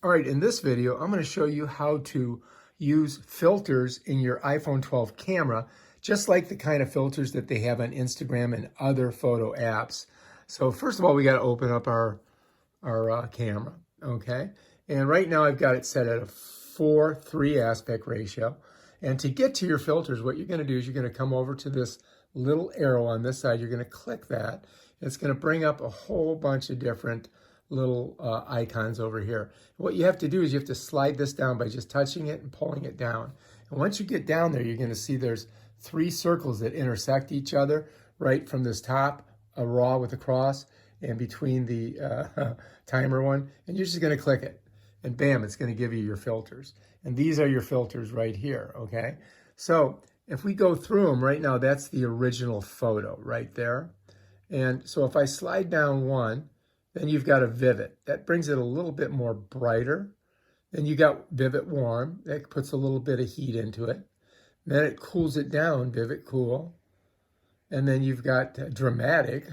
All right, in this video, I'm going to show you how to use filters in your iPhone 12 camera, just like the kind of filters that they have on Instagram and other photo apps. So first of all, we got to open up our camera, okay? And right now I've got it set at a 4:3 aspect ratio. And to get to your filters, what you're going to do is you're going to come over to this little arrow on this side. You're going to click that. It's going to bring up a whole bunch of different little icons over here. What you have to do is you have to slide this down by just touching it and pulling it down. And once you get down there, you're going to see there's 3 circles that intersect each other right from this top, a raw with a cross, and between the timer one. And you're just going to click it. And bam, it's going to give you your filters. And these are your filters right here, okay? So if we go through them right now, that's the original photo right there. And so if I slide down one, then you've got a Vivid. That brings it a little bit more brighter. Then you got Vivid Warm. That puts a little bit of heat into it. Then it cools it down, Vivid Cool. And then you've got Dramatic.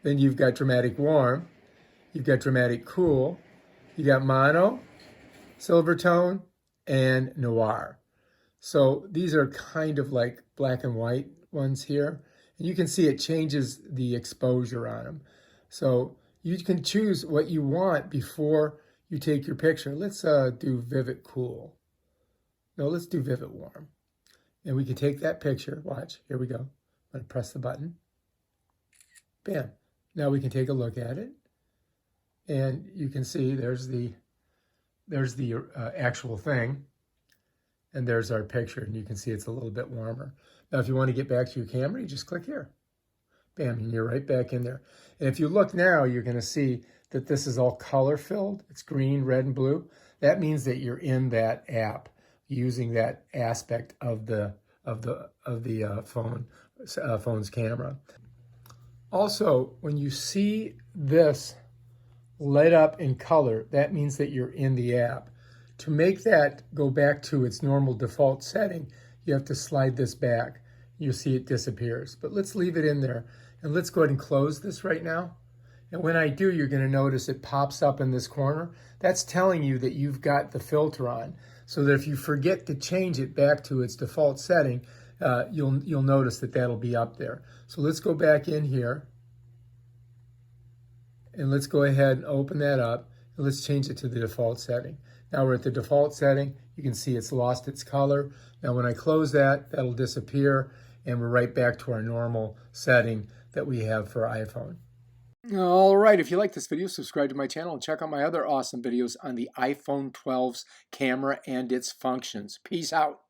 Then you've got Dramatic Warm. You've got Dramatic Cool. You got Mono, Silvertone, and Noir. So these are kind of like black and white ones here. And you can see it changes the exposure on them. So you can choose what you want before you take your picture. Let's do Vivid Cool. No, let's do Vivid Warm. And we can take that picture. Watch, here we go. I'm going to press the button. Bam. Now we can take a look at it. And you can see there's the actual thing. And there's our picture. And you can see it's a little bit warmer. Now, if you want to get back to your camera, you just click here. Bam, and you're right back in there. And if you look now, you're going to see that this is all color filled. It's green, red, and blue. That means that you're in that app using that aspect of the phone's camera. Also, when you see this lit up in color, that means that you're in the app. To make that go back to its normal default setting, you have to slide this back. You'll see it disappears. But let's leave it in there. And let's go ahead and close this right now. And when I do, you're going to notice it pops up in this corner. That's telling you that you've got the filter on. So that if you forget to change it back to its default setting, you'll notice that that'll be up there. So let's go back in here. And let's go ahead and open that up. And let's change it to the default setting. Now we're at the default setting. You can see it's lost its color. Now when I close that, that'll disappear. And we're right back to our normal setting that we have for iPhone. All right, if you like this video, subscribe to my channel and check out my other awesome videos on the iPhone 12's camera and its functions. Peace out.